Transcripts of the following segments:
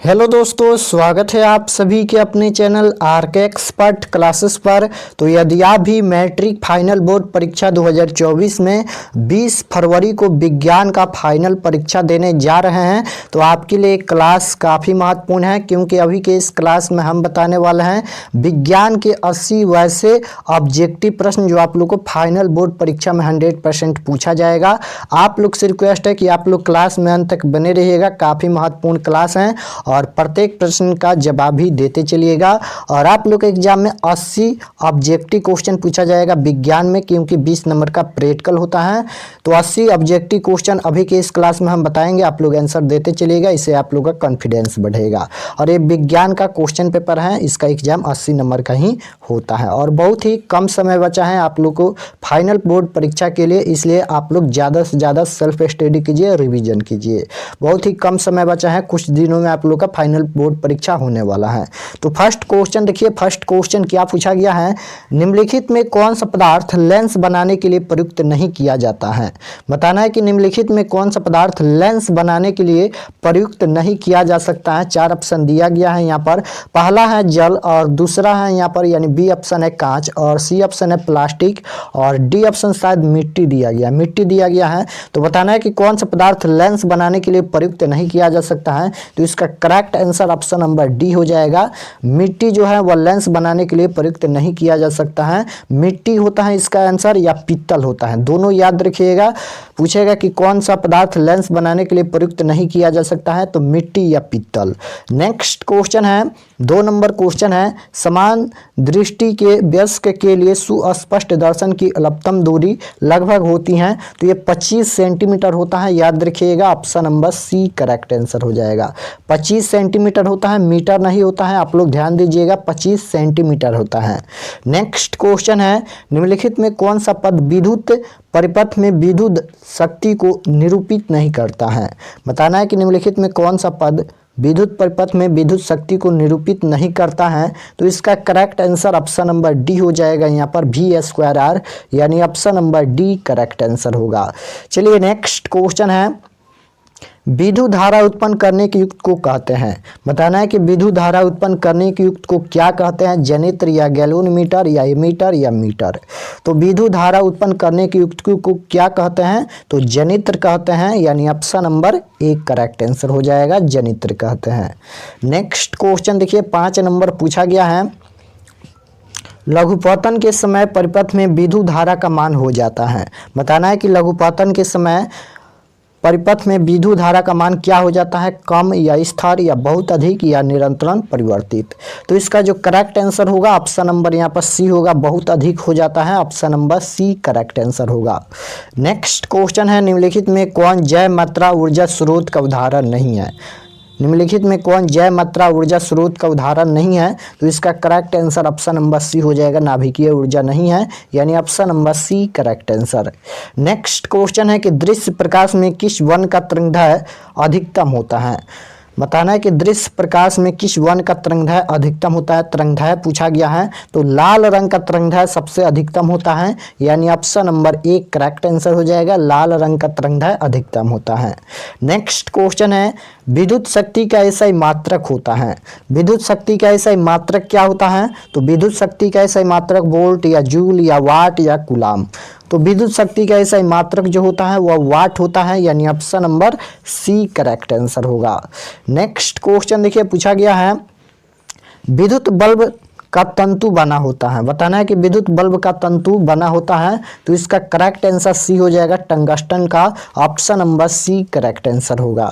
Hello दोस्तों, स्वागत है आप सभी के अपने चैनल आरके एक्सपर्ट क्लासेस पर। तो यदि आप भी मैट्रिक फाइनल बोर्ड परीक्षा 2024 में 20 फरवरी को विज्ञान का फाइनल परीक्षा देने जा रहे हैं तो आपके लिए क्लास काफ़ी महत्वपूर्ण है, क्योंकि अभी के इस क्लास में हम बताने वाले हैं विज्ञान के 80 वैसे ऑब्जेक्टिव प्रश्न जो आप लोग को फाइनल बोर्ड परीक्षा में 100% पूछा जाएगा। आप लोग से रिक्वेस्ट है कि आप लोग क्लास में अंत तक बने रहिएगा, काफ़ी महत्वपूर्ण क्लास है और प्रत्येक प्रश्न का जवाब भी देते चलिएगा। और आप लोग के एग्जाम में 80 ऑब्जेक्टिव क्वेश्चन पूछा जाएगा विज्ञान में, क्योंकि 20 नंबर का प्रैक्टिकल होता है। तो 80 ऑब्जेक्टिव क्वेश्चन अभी के इस क्लास में हम बताएंगे, आप लोग आंसर देते चलिएगा, इससे आप लोग का कॉन्फिडेंस बढ़ेगा। और ये विज्ञान का क्वेश्चन पेपर है, इसका एग्जाम 80 नंबर का ही होता है और बहुत ही कम समय बचा है आप लोग को फाइनल बोर्ड परीक्षा के लिए, इसलिए आप लोग ज़्यादा से ज़्यादा सेल्फ स्टडी कीजिए, रिवीजन कीजिए। बहुत ही कम समय बचा है, कुछ दिनों में आप लोग का फाइनल बोर्ड परीक्षा होने वाला है। तो फर्स्ट क्वेश्चन देखिए, फर्स्ट क्वेश्चन क्या पूछा गया है, निम्नलिखित में कौन सा पदार्थ लेंस बनाने के लिए प्रयुक्त नहीं किया जाता है। बताना है कि निम्नलिखित में कौन सा पदार्थ लेंस बनाने के लिए प्रयुक्त नहीं किया जा सकता है। 4 ऑप्शन दिया गया है यहाँ पर। पहला है जल, और दूसरा है यहाँ पर यानी बी ऑप्शन है कांच, और सी ऑप्शन है प्लास्टिक, और डी ऑप्शन शायद मिट्टी दिया गया, मिट्टी दिया गया है। तो बताना है कि कौन सा पदार्थ लेंस बनाने के लिए प्रयुक्त नहीं किया जा सकता है। तो इसका correct answer option number D हो जाएगा। मिट्टी जो है वह लेंस बनाने के लिए प्रयुक्त नहीं किया जा सकता है। मिट्टी होता है इसका आंसर, या पीतल होता है, दोनों याद रखिएगा। पूछेगा कि कौन सा पदार्थ लेंस बनाने के लिए प्रयुक्त नहीं किया जा सकता है, तो मिट्टी या पीतल। नेक्स्ट क्वेश्चन है, 2 नंबर क्वेश्चन है, समान दृष्टि के वयस्क के लिए सुस्पष्ट दर्शन की अधिकतम दूरी लगभग होती है। तो ये 25 सेंटीमीटर होता है, याद रखिएगा। Option number C correct answer हो जाएगा। 25 सेंटीमीटर होता है, मीटर नहीं होता है, आप लोग ध्यान दीजिएगा, 25 सेंटीमीटर होता है। नेक्स्ट क्वेश्चन है, निम्नलिखित में कौन सा पद विद्युत परिपथ में विद्युत शक्ति को निरूपित नहीं करता है। बताना है कि निम्नलिखित में कौन सा पद विद्युत परिपथ में विद्युत शक्ति को निरूपित नहीं करता है। तो इसका correct answer option number D हो जाएगा, यहाँ पर V²R, यानी option number D correct answer होगा। चलिए नेक्स्ट क्वेश्चन है, विद्युत धारा उत्पन्न करने के युक्त को कहते हैं। बताना है कि विद्युत धारा उत्पन्न करने के युक्त को क्या कहते हैं, जनित्र या गैल्वेनोमीटर या एमीटर या मीटर। तो विद्युत धारा उत्पन्न करने के युक्त को क्या कहते हैं, तो जनित्र कहते हैं, यानी option number A correct answer हो जाएगा, जनित्र कहते हैं। नेक्स्ट क्वेश्चन देखिए, 5 नंबर पूछा गया है, लघुपतन के समय परिपथ में विद्युत धारा का मान हो जाता है। बताना है कि लघुपतन के समय परिपथ में विद्युत धारा का मान क्या हो जाता है, कम या स्थिर या बहुत अधिक या निरंतर परिवर्तित। तो इसका जो करेक्ट आंसर होगा ऑप्शन नंबर यहाँ पर सी होगा, बहुत अधिक हो जाता है, option number C correct answer होगा। नेक्स्ट क्वेश्चन है, निम्नलिखित में कौन जय मात्रा ऊर्जा स्रोत का उदाहरण नहीं है। निम्नलिखित में कौन जय मात्रा ऊर्जा स्रोत का उदाहरण नहीं है। तो इसका correct answer option number C हो जाएगा, नाभिकीय ऊर्जा नहीं है, यानी option number C correct answer. Next question है कि दृश्य प्रकाश में किस वन का तरंगदैर्घ्य अधिकतम होता है। बताना है कि दृश्य प्रकाश में किस वन का तरंगदैर्घ्य अधिकतम होता है, तरंगदैर्घ्य पूछा गया है। तो लाल रंग का तरंगदैर्घ्य सबसे अधिकतम होता है, यानी option number A correct answer हो जाएगा, लाल रंग का तरंगदैर्घ्य अधिकतम होता है। नेक्स्ट क्वेश्चन है, विद्युत शक्ति का ऐसा मात्रक होता है। विद्युत शक्ति का ऐसा मात्रक क्या होता है, तो विद्युत शक्ति का ऐसा मात्रक वोल्ट या जूल या वाट या कूलाम। तो विद्युत शक्ति का ऐसा मात्रक जो होता है वह वाट होता है, यानी option number C correct answer होगा। नेक्स्ट क्वेश्चन देखिए, पूछा गया है, विद्युत बल्ब का तंतु बना होता है। बताना है कि विद्युत बल्ब का तंतु बना होता है। तो इसका करेक्ट आंसर सी हो जाएगा, टंगस्टन का, option number C correct answer होगा।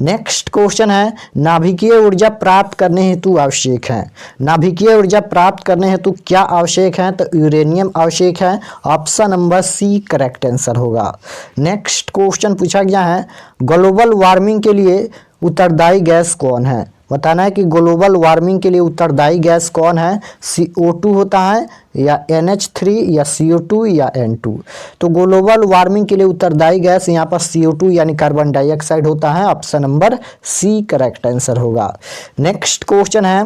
नेक्स्ट क्वेश्चन है, नाभिकीय ऊर्जा प्राप्त करने हेतु आवश्यक है। नाभिकीय ऊर्जा प्राप्त करने हेतु क्या आवश्यक है, तो यूरेनियम आवश्यक है, option number C correct answer होगा। नेक्स्ट क्वेश्चन पूछा गया है, ग्लोबल वार्मिंग के लिए उत्तरदायी गैस कौन है। बताना है कि ग्लोबल वार्मिंग के लिए उत्तरदायी गैस कौन है, CO2 होता है, या NH3 या CO2 या N2। तो ग्लोबल वार्मिंग के लिए उत्तरदायी गैस यहाँ पर CO2 यानी कार्बन डाइऑक्साइड होता है, option number C correct answer होगा। नेक्स्ट क्वेश्चन है,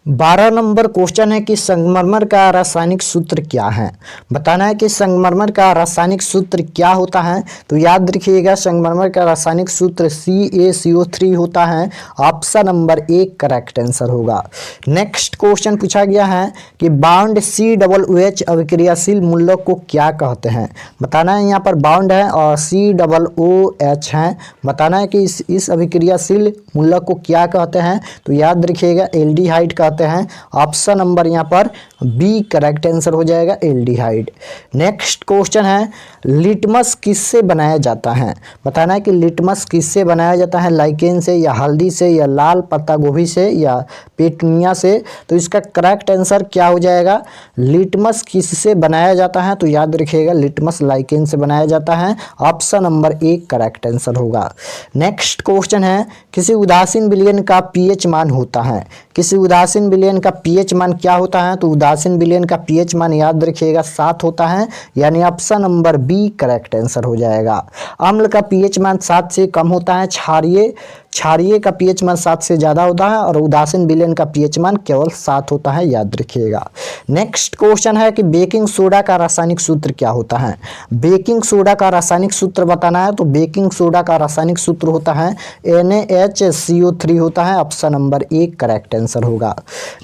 12 नंबर क्वेश्चन है कि संगमरमर का रासायनिक सूत्र क्या है। बताना है कि संगमरमर का रासायनिक सूत्र क्या होता है। तो याद रखिएगा संगमरमर का रासायनिक सूत्र CaCO3 होता है। ऑप्शन नंबर 1 करेक्ट आंसर होगा। नेक्स्ट क्वेश्चन पूछा गया है कि बाउंड COOH अभिक्रियाशील मूलक को क्या कहते हैं। बताना है यहाँ पर बाउंड है और COOH है। बताना है कि इस अभिक्रियाशील मूलक को क्या कहते हैं। तो याद रखिएगा एल्डिहाइड कहते हैं। ऑप्शन नंबर यहाँ पर बी करेक्ट आंसर हो जाएगा, एल्डिहाइड। नेक्स्ट क्वेश्चन है लिटमस किससे बनाया जाता है। बताना है कि लिटमस किससे बनाया जाता है, लाइकेन से या हल्दी से या लाल पत्ता गोभी से या पेटुनिया से। तो इसका करेक्ट आंसर क्या हो जाएगा, लिटमस किससे बनाया जाता है। तो याद रखिएगा लिटमस लाइकेन से बनाया जाता है। ऑप्शन नंबर 1 करेक्ट आंसर होगा। नेक्स्ट क्वेश्चन है किसी उदासीन विलयन का पीएच मान होता है। किसी उदासीन विलयन का पीएच मान क्या होता है। तो उदासीन विलयन का पीएच मान याद रखिएगा 7 होता है, यानी option number B correct answer हो जाएगा। अम्ल का पीएच मान 7 से कम होता है, क्षारीय का पीएच मान 7 से ज़्यादा होता है और उदासीन विलयन का पीएच मान केवल 7 होता है, याद रखिएगा। नेक्स्ट क्वेश्चन है कि बेकिंग सोडा का रासायनिक सूत्र क्या होता है। बेकिंग सोडा का रासायनिक सूत्र बताना है। तो बेकिंग सोडा का रासायनिक सूत्र होता है NaHCO3 होता है। ऑप्शन नंबर 1 करेक्ट आंसर होगा।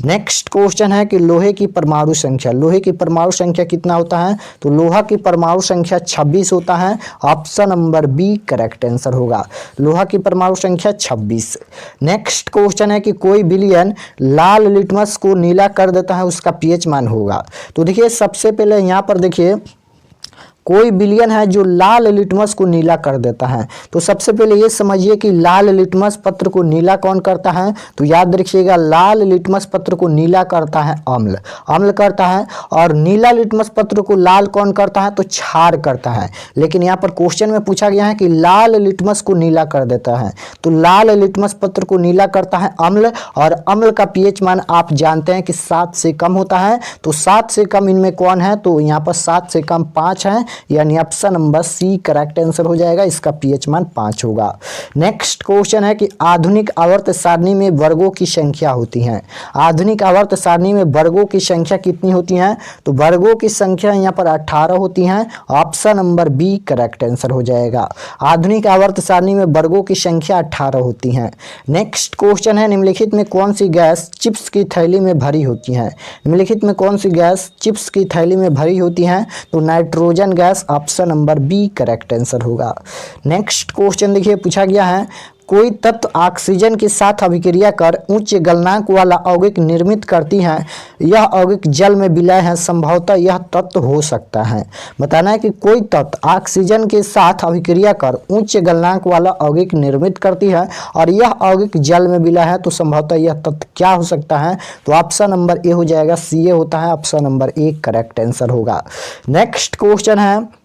नेक्स्ट क्वेश्चन है कि लोहे की परमाणु संख्या कितना होता है। तो लोहा की परमाणु संख्या 26 होता है। Option number B correct answer होगा, लोहा की परमाणु संख्या 26। नेक्स्ट क्वेश्चन है कि कोई विलयन लाल लिटमस को नीला कर देता है, उसका पीएच मान होगा। तो देखिए सबसे पहले यहाँ पर देखिए कोई विलयन है जो लाल लिटमस को नीला कर देता है। तो सबसे पहले ये समझिए कि लाल लिटमस पत्र को नीला कौन करता है। तो याद रखिएगा लाल लिटमस पत्र को नीला करता है अम्ल करता है। और नीला लिटमस पत्र को लाल कौन करता है, तो क्षार करता है। लेकिन यहाँ पर क्वेश्चन में पूछा गया है कि लाल लिटमस को नीला कर देता है। तो लाल लिटमस पत्र को नीला करता है अम्ल, और अम्ल का पीएच मान आप जानते हैं कि 7 से कम होता है। तो 7 से कम इनमें कौन है, तो यहाँ पर 7 से कम 5 है, यानी option number C correct answer हो जाएगा। इसका पीएच मान 5 होगा। नेक्स्ट क्वेश्चन है कि आधुनिक आवर्त सारणी में वर्गों की संख्या होती है। आधुनिक आवर्त सारणी में वर्गों की संख्या कितनी होती है। तो वर्गों की संख्या यहाँ पर 18 होती है। Option number B correct answer हो जाएगा। आधुनिक आवर्त सारणी में वर्गों की संख्या 18 होती है। नेक्स्ट क्वेश्चन है निम्नलिखित में कौन सी गैस चिप्स की थैली में भरी होती है। निम्नलिखित में कौन सी गैस चिप्स की थैली में भरी होती है। तो nitrogen gas. Option number B correct answer होगा। नेक्स्ट क्वेश्चन देखिए पूछा गया है कोई तत्व ऑक्सीजन के साथ अभिक्रिया कर उच्च गलनांक वाला यौगिक निर्मित करती है। यह यौगिक जल में विलय है, संभवतः यह तत्व हो सकता है। बताना है कि कोई तत्व ऑक्सीजन के साथ अभिक्रिया कर उच्च गलनांक वाला यौगिक निर्मित करती है और यह यौगिक जल में विलय है, तो संभवतः यह तत्व क्या हो सकता है। तो ऑप्शन नंबर ए हो जाएगा, Ca होता है। ऑप्शन नंबर 1 करेक्ट आंसर होगा। नेक्स्ट क्वेश्चन है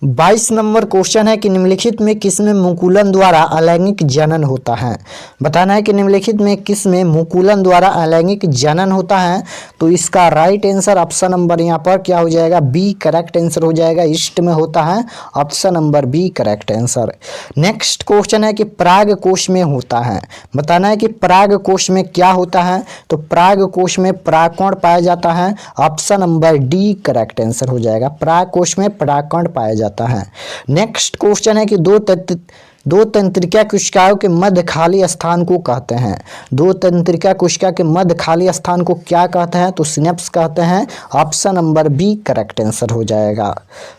22 नंबर क्वेश्चन है कि निम्नलिखित में किसमें मुकुलन द्वारा अलैंगिक जनन होता है। बताना है कि निम्नलिखित में किसमें मुकुलन द्वारा अलैंगिक जनन होता है। तो इसका राइट आंसर ऑप्शन नंबर यहाँ पर क्या हो जाएगा, बी करेक्ट आंसर हो जाएगा। ईस्ट में होता है। Option number B correct answer. Next question है कि पराग कोश में होता है। बताना है कि पराग कोश में क्या होता है। तो पराग कोश में परागकण पाया जाता है। Option number D correct answer हो जाएगा। पराग कोश में परागकण पाया जाता है। नेक्स्ट क्वेश्चन है कि दो तंत्रिका कोशिकाओं के मध्य खाली स्थान को कहते हैं। दो तंत्रिका कोशिका के मध्य खाली स्थान को क्या कहते हैं। तो सिनेप्स कहते हैं। Option number B correct answer हो जाएगा।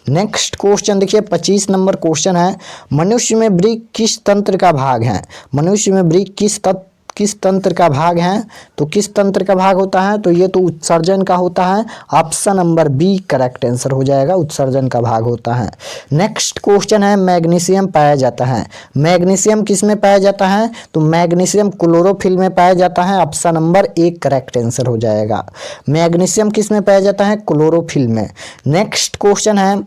नेक्स्ट क्वेश्चन देखिए 25 नंबर क्वेश्चन है मनुष्य में वृक्क किस तंत्र का भाग है। मनुष्य में वृक्क किस तंत्र का भाग है। तो किस तंत्र का भाग होता है। तो ये तो उत्सर्जन का होता है। Option number B correct answer हो जाएगा, उत्सर्जन का भाग होता है। नेक्स्ट क्वेश्चन है मैग्नीशियम पाया जाता है। मैग्नीशियम किस में पाया जाता है। तो मैग्नीशियम क्लोरोफिल में पाया जाता है। ऑप्शन नंबर 1 करेक्ट आंसर हो जाएगा। मैग्नीशियम किस में पाया जाता है, क्लोरोफिल में। नेक्स्ट क्वेश्चन है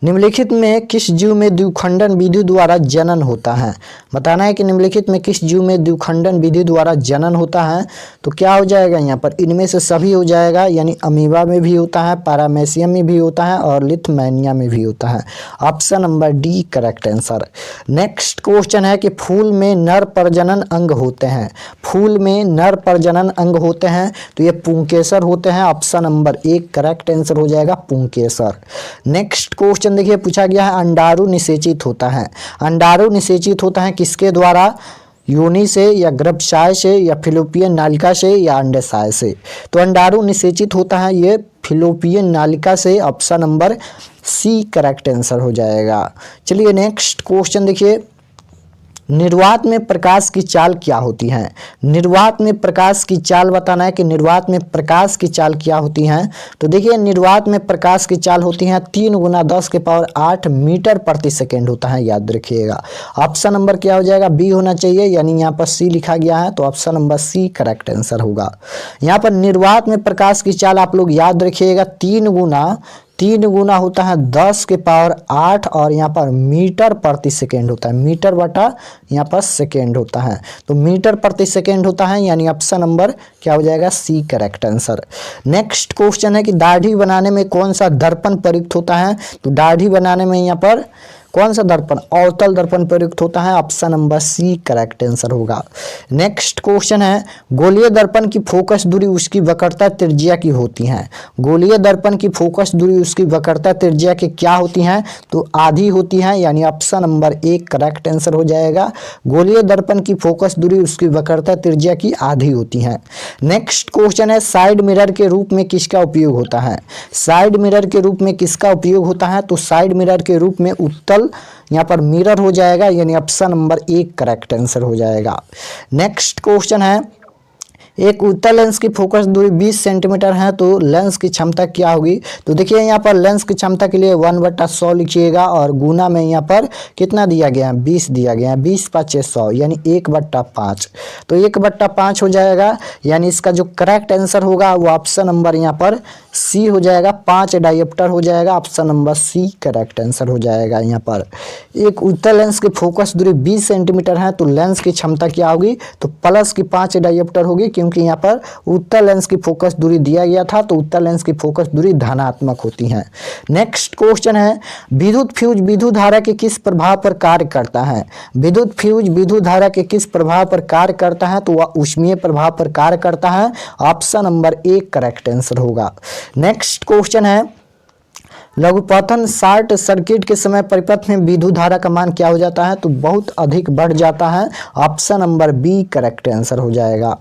निम्नलिखित में किस जीव में द्विखंडन विधि द्वारा जनन होता है। बताना है कि निम्नलिखित में किस जीव में द्विखंडन विधि द्वारा जनन होता है। तो क्या हो जाएगा यहाँ पर, इनमें से सभी हो जाएगा, यानी अमीबा में भी होता है, पैरामेसियम में भी होता है और लिथमैनिया में भी होता है। Option number D correct answer. Next question है कि फूल में नर प्रजनन अंग होते हैं। फूल में नर प्रजनन अंग होते हैं तो ये पुंकेसर होते हैं। ऑप्शन नंबर एक करेक्ट आंसर हो जाएगा पुंकेसर। नेक्स्ट क्वेश्चन देखिए पूछा गया है, अंडाणु निषेचित होता है। अंडाणु निषेचित होता है किसके द्वारा, योनि से या गर्भाशय से या फिलोपियन नालिका से या अंडाशय से। तो अंडाणु निषेचित होता है ये फिलोपियन नालिका से। Option number C correct answer हो जाएगा। चलिए नेक्स्ट क्वेश्चन देखिए, निर्वात में प्रकाश की चाल क्या होती है। निर्वात में प्रकाश की चाल बताना है कि निर्वात में प्रकाश की चाल क्या होती है। तो देखिए निर्वात में प्रकाश की चाल होती है 3 × 10⁸ मीटर प्रति सेकेंड होता है, याद रखिएगा। ऑप्शन नंबर क्या हो जाएगा, बी होना चाहिए, यानी यहाँ पर सी लिखा गया है तो option number C correct answer होगा। यहाँ पर निर्वात में प्रकाश की चाल आप लोग याद रखिएगा 3 गुना होता है 10⁸ और यहाँ पर मीटर प्रति सेकेंड होता है। मीटर बटा यहाँ पर सेकेंड होता है, तो मीटर प्रति सेकेंड होता है, यानी ऑप्शन नंबर क्या हो जाएगा, C correct answer. Next question है कि दाढ़ी बनाने में कौन सा दर्पण प्रयुक्त होता है। तो दाढ़ी बनाने में यहाँ पर कौन सा दर्पण, अवतल दर्पण प्रयुक्त होता है। Option number C correct answer होगा। नेक्स्ट क्वेश्चन है, गोलीय दर्पण की फोकस दूरी उसकी वक्रता त्रिज्या की होती है। गोलीय दर्पण की फोकस दूरी उसकी वक्रता त्रिज्या की क्या होती है, तो आधी होती है, यानी ऑप्शन नंबर एक करेक्ट आंसर हो जाएगा। गोलीय दर्पण की फोकस दूरी उसकी वक्रता त्रिज्या की आधी होती है। नेक्स्ट क्वेश्चन है, साइड मिरर के रूप में किसका उपयोग होता है। साइड मिरर के रूप में किसका उपयोग होता है, तो साइड मिरर के रूप में उत्तल यहाँ पर मिरर हो जाएगा, यानी ऑप्शन नंबर एक करेक्ट आंसर हो जाएगा। नेक्स्ट क्वेश्चन है, एक उत्तल लेंस की फोकस दूरी 20 सेंटीमीटर है तो लेंस की क्षमता क्या होगी। तो देखिए यहाँ पर लेंस की क्षमता के लिए 1/100 लिखिएगा और गुना में यहाँ पर कितना दिया गया है, 20 दिया गया है, 20×5 = 100, यानी 1/5। तो 1/5 हो जाएगा, यानी इसका जो करेक्ट आंसर होगा वो ऑप्शन नंबर यहाँ पर सी हो जाएगा, 5 डायोप्टर हो जाएगा। Option number C correct answer हो जाएगा। यहाँ पर एक उत्तल लेंस की फोकस दूरी 20 सेंटीमीटर है तो लेंस की क्षमता क्या होगी, तो प्लस की 5 डायोप्टर होगी, क्योंकि यहाँ पर उत्तल लेंस की फोकस दूरी दिया गया था तो उत्तल लेंस की फोकस दूरी धनात्मक होती है। नेक्स्ट क्वेश्चन है, विद्युत फ्यूज विद्युत धारा के किस प्रभाव पर कार्य करता है। विद्युत फ्यूज विद्युत धारा के किस प्रभाव पर कार्य करता है, तो वह ऊष्मीय प्रभाव पर कार्य करता है। ऑप्शन नंबर एक करेक्ट आंसर होगा। नेक्स्ट क्वेश्चन है, लघुपठन शॉर्ट सर्किट के समय परिपथ में विद्युत धारा का मान क्या हो जाता है, तो बहुत अधिक बढ़ जाता है। Option number B correct answer हो जाएगा।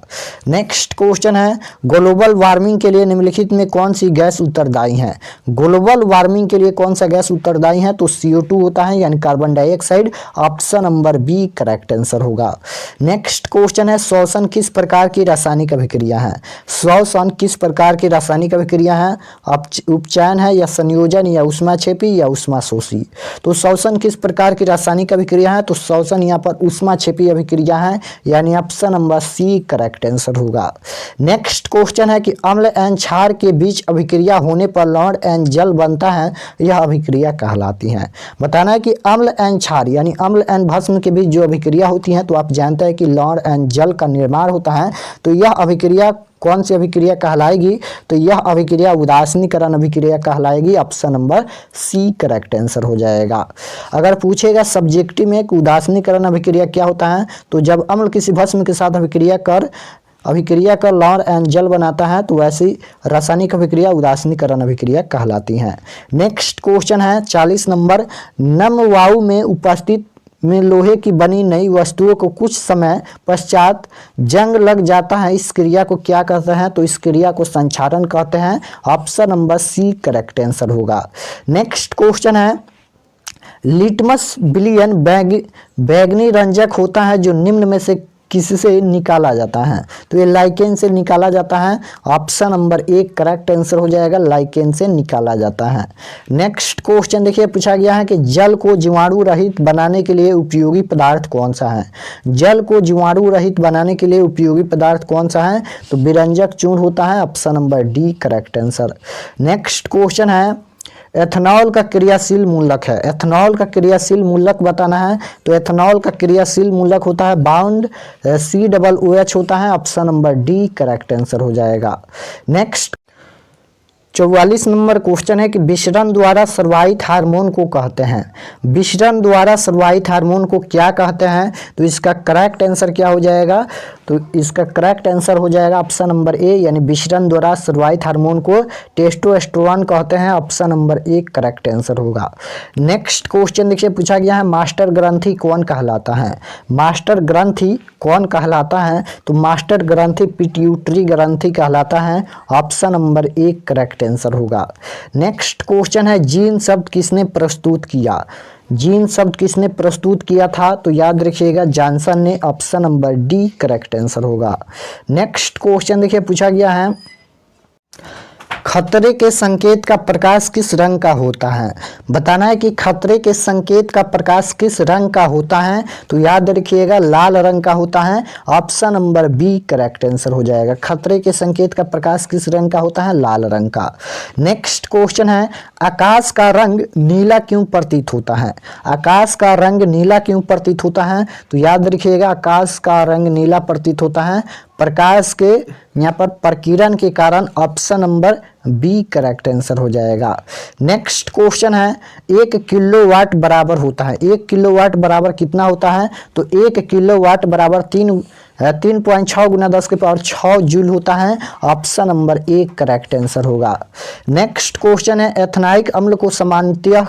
नेक्स्ट क्वेश्चन है, ग्लोबल वार्मिंग के लिए निम्नलिखित में कौन सी गैस उत्तरदायी है। ग्लोबल वार्मिंग के लिए कौन सा गैस उत्तरदायी है, तो CO2 होता है, यानी carbon dioxide. Option number B correct answer होगा। नेक्स्ट क्वेश्चन है, श्वसन किस प्रकार की रासायनिक अभिक्रिया है। श्वसन किस प्रकार की रासायनिक अभिक्रिया है, उपचयन है या संयोजन या ऊष्माक्षेपी या ऊष्माशोषी। तो श्वसन किस प्रकार की रासायनिक अभिक्रिया है, तो श्वसन यहाँ पर ऊष्माक्षेपी अभिक्रिया है, यानी option number C correct answer होगा। नेक्स्ट क्वेश्चन है कि अम्ल एवं क्षार के बीच अभिक्रिया होने पर लवण एवं जल बनता है, यह अभिक्रिया कहलाती है। बताना है कि अम्ल एवं क्षार यानी अम्ल एवं भस्म के बीच जो अभिक्रिया होती है, तो आप जानते हैं कि लवण एवं जल का निर्माण होता है, तो यह अभिक्रिया कौन सी अभिक्रिया कहलाएगी, तो यह अभिक्रिया उदासीनीकरण अभिक्रिया कहलाएगी। Option number C correct answer हो जाएगा। अगर पूछेगा सब्जेक्टिव में कि उदासीनीकरण अभिक्रिया क्या होता है, तो जब अम्ल किसी भस्म के साथ अभिक्रिया कर लवण एवं जल बनाता है, तो वैसी रासायनिक अभिक्रिया उदासीनीकरण अभिक्रिया कहलाती है। नेक्स्ट क्वेश्चन है 40 नंबर, नम वायु में उपस्थित में लोहे की बनी नई वस्तुओं को कुछ समय पश्चात जंग लग जाता है, इस क्रिया को क्या कहते हैं, तो इस क्रिया को संक्षारण कहते हैं। Option number C correct answer होगा। नेक्स्ट क्वेश्चन है, लिटमस विलयन बैगनी रंजक होता है जो निम्न में से किससे निकाला जाता है, तो ये लाइकेन से निकाला जाता है। ऑप्शन नंबर एक करेक्ट आंसर हो जाएगा, लाइकेन से निकाला जाता है। नेक्स्ट क्वेश्चन देखिए पूछा गया है कि जल को जीवाणु रहित बनाने के लिए उपयोगी पदार्थ कौन सा है। जल को जीवाणु रहित बनाने के लिए उपयोगी पदार्थ कौन सा है, तो विरंजक चूर्ण होता है। Option number D correct answer. Next question है, एथेनॉल का क्रियाशील मूलक है, एथेनॉल का क्रियाशील मूलक बताना है। तो एथेनॉल का क्रियाशील मूलक होता है बाउंड COOH होता है। Option number D correct answer हो जाएगा। नेक्स्ट 44 नंबर क्वेश्चन है कि विसरण द्वारा स्रावित हार्मोन को कहते हैं। विसरण द्वारा स्रावित हार्मोन को क्या कहते हैं? तो इसका करेक्ट आंसर क्या हो जाएगा? तो इसका करेक्ट आंसर हो जाएगा ऑप्शन नंबर ए, यानी विसरण द्वारा स्रावित हार्मोन को टेस्टोस्टेरोन कहते हैं। Option number A correct answer होगा। नेक्स्ट क्वेश्चन देखिए पूछा गया है मास्टर ग्रंथि कौन कहलाता है? मास्टर ग्रंथि कौन कहलाता है? तो मास्टर ग्रंथि पिट्यूटरी ग्रंथि कहलाता है। Option number A correct answer होगा। नेक्स्ट क्वेश्चन है जीन शब्द किसने प्रस्तुत किया? जीन शब्द किसने प्रस्तुत किया था? तो याद रखिएगा जॉनसन ने। Option number D correct answer होगा। नेक्स्ट क्वेश्चन देखिए पूछा गया है खतरे के संकेत का प्रकाश किस रंग का होता है? बताना है कि खतरे के संकेत का प्रकाश किस रंग का होता है? तो याद रखिएगा लाल रंग का होता है। Option number B correct answer हो जाएगा। खतरे के संकेत का प्रकाश किस रंग का होता है? लाल रंग का। नेक्स्ट क्वेश्चन है आकाश का रंग नीला क्यों प्रतीत होता है? आकाश का रंग नीला क्यों प्रतीत होता है? तो याद रखिएगा आकाश का रंग नीला प्रतीत होता है प्रकाश के यहाँ पर प्रकीर्णन के कारण। Option number B correct answer हो जाएगा। नेक्स्ट क्वेश्चन है 1 किलोवाट बराबर होता है। 1 किलोवाट बराबर कितना होता है? तो 1 किलोवाट बराबर 3.6 गुना 10 के पावर 6 जूल होता है। Option number A correct answer होगा। नेक्स्ट क्वेश्चन है एथेनॉइक अम्ल को सामान्यतः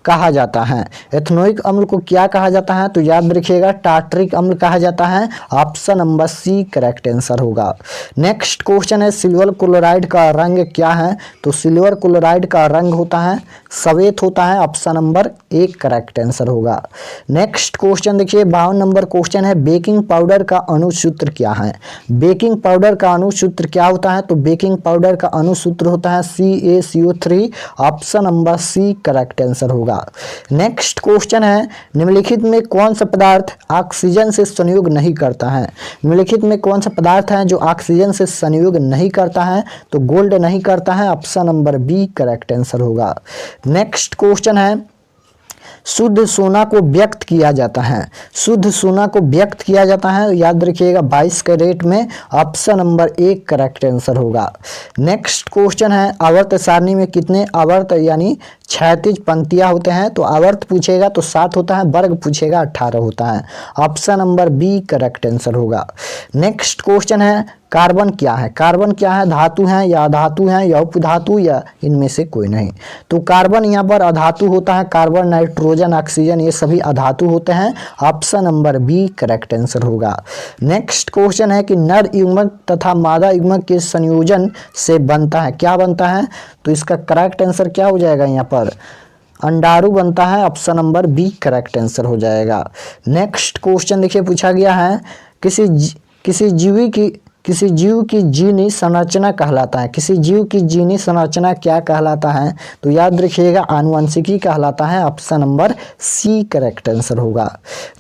कहा जाता है। एथेनोइक अम्ल को क्या कहा जाता है? तो याद रखिएगा टार्टरिक अम्ल कहा जाता है। Option number C correct answer होगा। नेक्स्ट क्वेश्चन है सिल्वर क्लोराइड का रंग क्या है? तो सिल्वर क्लोराइड का रंग होता है सफेद होता है। Option number A correct answer होगा। नेक्स्ट क्वेश्चन देखिए 52 नंबर क्वेश्चन है बेकिंग पाउडर का अणुसूत्र क्या है? बेकिंग पाउडर का अणुसूत्र क्या होता है? तो बेकिंग पाउडर का अणुसूत्र होता है CaCO3। Option number C correct answer होगा। नेक्स्ट क्वेश्चन है निम्नलिखित में कौन सा पदार्थ ऑक्सीजन से संयोग नहीं करता है? निम्नलिखित में कौन सा पदार्थ है जो ऑक्सीजन से संयोग नहीं करता है? तो गोल्ड नहीं करता है। Option number B correct answer होगा। नेक्स्ट क्वेश्चन है शुद्ध सोना को व्यक्त किया जाता है। शुद्ध सोना को व्यक्त किया जाता है याद रखिएगा 22 कैरेट में। Option number A correct answer होगा। नेक्स्ट क्वेश्चन है आवर्त सारणी में कितने आवर्त यानी क्षैतिज पंक्तियां होते हैं? तो आवर्त पूछेगा तो 7 होता है, वर्ग पूछेगा 18 होता है। Option number B correct answer होगा। नेक्स्ट क्वेश्चन है कार्बन क्या है? कार्बन क्या है? धातु है या अधातु है या उपधातु या इनमें से कोई नहीं? तो कार्बन यहाँ पर अधातु होता है। कार्बन नाइट्रोजन ऑक्सीजन ये सभी अधातु होते हैं। Option number B correct answer होगा। नेक्स्ट क्वेश्चन है कि नर युग्मक तथा मादा युग्मक के संयोजन से बनता है क्या बनता है? तो इसका करेक्ट आंसर क्या हो जाएगा? यहाँ पर अंडाणु बनता है। Option number B correct answer हो जाएगा। नेक्स्ट क्वेश्चन देखिए पूछा गया है किसी जीव की जीनी संरचना कहलाता है। किसी जीव की जीनी संरचना क्या कहलाता है? तो याद रखिएगा आनुवंशिकी कहलाता है। Option number C correct answer होगा।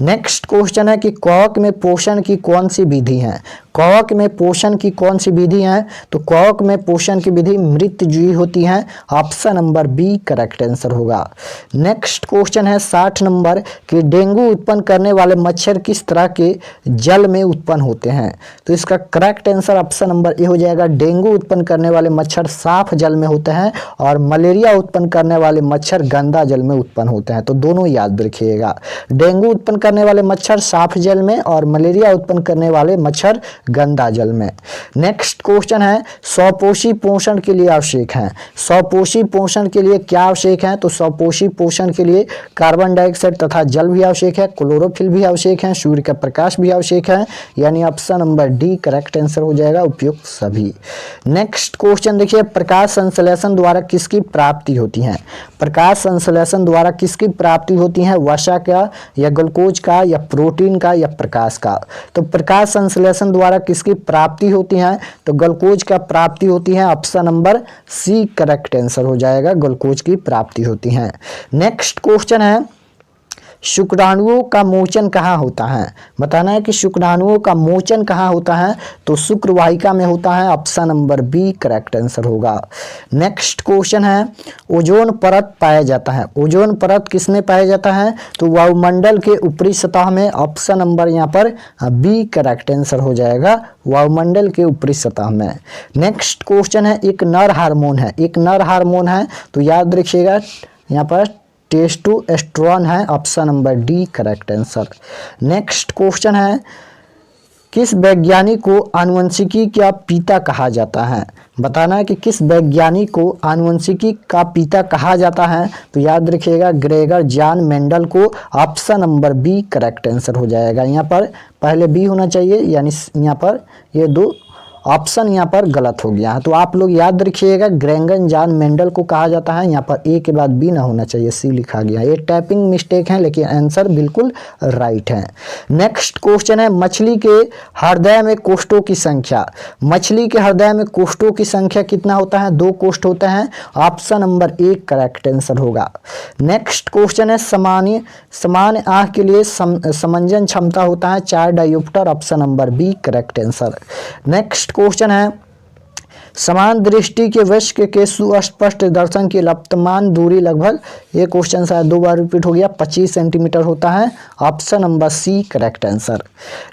नेक्स्ट क्वेश्चन है कि कवक में पोषण की कौन सी विधि है? कवक में पोषण की कौन सी विधि है? तो कवक में पोषण की विधि मृत्युंजयी होती है। Option number B correct answer होगा। नेक्स्ट क्वेश्चन है 60 नंबर कि डेंगू उत्पन्न करने वाले मच्छर किस तरह के जल में उत्पन्न होते हैं? तो इसका correct answer option number A हो जाएगा। डेंगू उत्पन्न करने वाले मच्छर साफ जल में होते हैं और मलेरिया उत्पन्न करने वाले मच्छर गंदा जल में उत्पन्न होते हैं। तो दोनों याद रखिएगा, डेंगू उत्पन्न करने वाले मच्छर साफ जल में और मलेरिया उत्पन्न करने वाले मच्छर गंदा जल में। नेक्स्ट क्वेश्चन है स्वपोषी पोषण के लिए आवश्यक है। स्वपोषी पोषण के लिए क्या आवश्यक है? तो स्वपोषी पोषण के लिए कार्बन डाइऑक्साइड तथा जल भी आवश्यक है, क्लोरोफिल भी आवश्यक है, सूर्य का प्रकाश भी आवश्यक है। यानी option number D correct answer हो जाएगा उपयुक्त सभी। नेक्स्ट क्वेश्चन देखिए प्रकाश संश्लेषण द्वारा किसकी प्राप्ति होती है? प्रकाश संश्लेषण द्वारा किसकी प्राप्ति होती है? वसा का या ग्लूकोज का या प्रोटीन का या प्रकाश का? तो प्रकाश संश्लेषण द्वारा किसकी प्राप्ति होती है? तो ग्लूकोज का प्राप्ति होती है। Option number C correct answer हो जाएगा, ग्लूकोज की प्राप्ति होती है। नेक्स्ट क्वेश्चन है शुक्राणुओं का मोचन कहाँ होता है? बताना है कि शुक्राणुओं का मोचन कहाँ होता है, तो शुक्रवाहिका में होता है। Option number B correct answer होगा। नेक्स्ट क्वेश्चन है, ओजोन परत पाया जाता है। ओजोन परत किसमें पाया जाता है? तो वायुमंडल के ऊपरी सतह में। ऑप्शन नंबर यहाँ पर बी करेक्ट आंसर हो जाएगा, वायुमंडल के ऊपरी सतह में। नेक्स्ट क्वेश्चन है, एक नर हार्मोन है। एक नर हार्मोन है तो याद रखिएगा यहाँ पर टेस्टोस्टेरोन है। Option number D correct answer. Next question है, किस वैज्ञानिक को आनुवंशिकी का पिता कहा जाता है? बताना है कि किस वैज्ञानिक को आनुवंशिकी का पिता कहा जाता है, तो याद रखिएगा ग्रेगर जॉन मेंडल को। Option number B correct answer हो जाएगा। यहाँ पर पहले बी होना चाहिए, यानी यहाँ पर ये दो ऑप्शन यहाँ पर गलत हो गया है, तो आप लोग याद रखिएगा ग्रेगर जॉन मेंडल को कहा जाता है। यहाँ पर ए के बाद बी ना होना चाहिए, सी लिखा गया। ये टाइपिंग मिस्टेक है, लेकिन आंसर बिल्कुल राइट है। नेक्स्ट क्वेश्चन है, मछली के हृदय में कोष्ठों की संख्या। मछली के हृदय में कोष्ठों की संख्या कितना होता है? 2 कोष्ठ होते हैं। Option number A correct answer होगा। नेक्स्ट क्वेश्चन है, सामान्य आंख के लिए समंजन क्षमता होता है 4 dioptre. Option number B correct answer. Next question है, समान दृष्टि के वयस्क के सुस्पष्ट दर्शन की लंबमान दूरी लगभग, ये क्वेश्चन शायद 2 बार रिपीट हो गया, 25 सेंटीमीटर होता है। Option number C correct answer.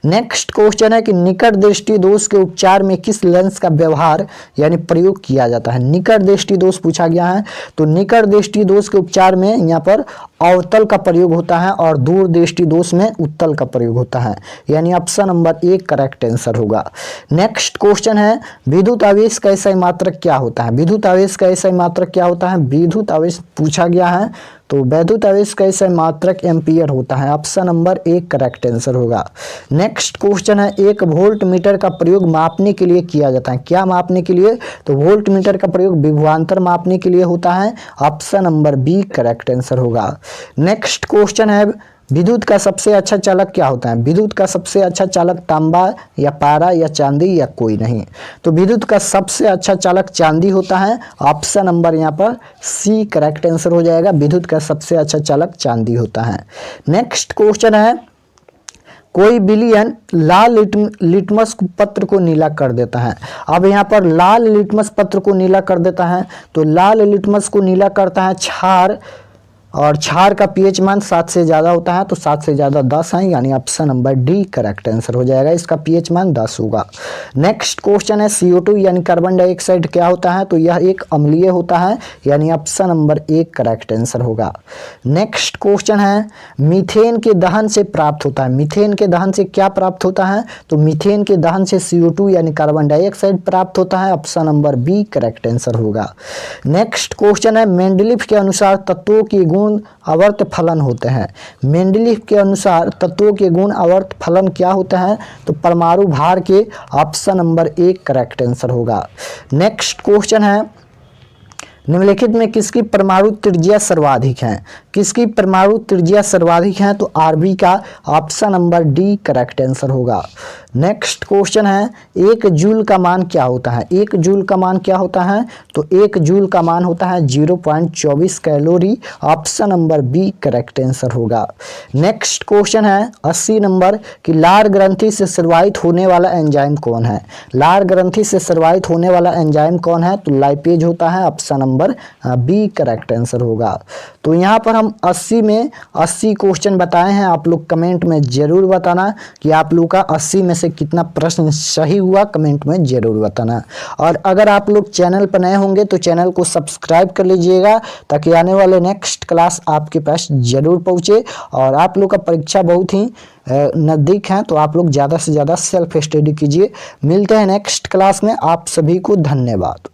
Next question है कि निकट दृष्टि दोष के उपचार में किस लेंस का व्यवहार यानी प्रयोग किया जाता है? निकट दृष्टि दोष पूछा गया है, तो निकट दृष्टि दोष के उपचार में यहाँ पर अवतल का प्रयोग होता है और दूर दृष्टि दोष में उत्तल का प्रयोग होता है, यानी option number A correct answer होगा। नेक्स्ट क्वेश्चन है, विद्युत आवेश का ऐसा मात्रक क्या होता है? विद्युत आवेश का ऐसा मात्रक क्या होता है? विद्युत आवेश पूछा गया है, तो विद्युत आवेश का ऐसा मात्रक एम्पियर होता है। Option number A correct answer होगा। नेक्स्ट क्वेश्चन है, एक वोल्ट मीटर का प्रयोग मापने के लिए किया जाता है। क्या मापने के लिए? तो वोल्ट मीटर का प्रयोग विभवांतर मापने के लिए होता है। Option number B correct answer होगा। नेक्स्ट क्वेश्चन है, विद्युत का सबसे अच्छा चालक क्या होता है? विद्युत का सबसे अच्छा चालक तांबा या पारा या चांदी या कोई नहीं, तो विद्युत का सबसे अच्छा चालक चांदी होता है। ऑप्शन नंबर यहाँ पर सी करेक्ट आंसर हो जाएगा, विद्युत का सबसे अच्छा चालक चांदी होता है। नेक्स्ट क्वेश्चन है, कोई विलयन लाल लिटमस पत्र को नीला कर देता है। अब यहाँ पर लाल लिटमस पत्र को नीला कर देता है, तो लाल लिटमस को नीला करता है क्षार, और क्षार का पीएच मान 7 से ज़्यादा होता है, तो 7 से ज़्यादा 10 है, यानी option number D correct answer हो जाएगा। इसका पीएच मान 10 होगा। नेक्स्ट क्वेश्चन है, CO2 यानी कार्बन डाइऑक्साइड क्या होता है? तो यह एक अम्लीय होता है, यानी option number A correct answer होगा। नेक्स्ट क्वेश्चन है, मीथेन के दहन से प्राप्त होता है। मीथेन के दहन से क्या प्राप्त होता है? तो मीथेन के दहन से CO2 यानी कार्बन डाइऑक्साइड प्राप्त होता है। Option number B correct answer होगा। नेक्स्ट क्वेश्चन है, मेंडलीफ के अनुसार तत्वों की गुण आवर्त फलन होते हैं। मेंडलीफ के अनुसार तत्वों के गुण आवर्त फलन क्या होता है? तो परमाणु भार के। Option number A correct answer होगा। नेक्स्ट क्वेश्चन है, निम्नलिखित में किसकी परमाणु त्रिज्या सर्वाधिक है? किसकी परमाणु त्रिज्या सर्वाधिक है? तो आरबी का। Option number D correct answer होगा। नेक्स्ट क्वेश्चन है, 1 जूल का मान क्या होता है? 1 जूल का मान क्या होता है? तो 1 जूल का मान होता है 0.24 calorie. Option number B correct answer होगा। नेक्स्ट क्वेश्चन है 80 नंबर की लार ग्रंथि से स्रावित होने वाला एंजाइम कौन है? लार ग्रंथि से स्रावित होने वाला एंजाइम कौन है? तो लाइपेज होता है। Option number B correct answer होगा। तो यहाँ पर हम 80 में 80 क्वेश्चन बताए हैं। आप लोग कमेंट में जरूर बताना कि आप लोग का 80 में से कितना प्रश्न सही हुआ, कमेंट में जरूर बताना। और अगर आप लोग चैनल पर नए होंगे तो चैनल को सब्सक्राइब कर लीजिएगा, ताकि आने वाले नेक्स्ट क्लास आपके पास जरूर पहुँचे। और आप लोग का परीक्षा बहुत ही नज़दीक है, तो आप लोग ज़्यादा से ज़्यादा सेल्फ स्टडी कीजिए। मिलते हैं नेक्स्ट क्लास में। आप सभी को धन्यवाद।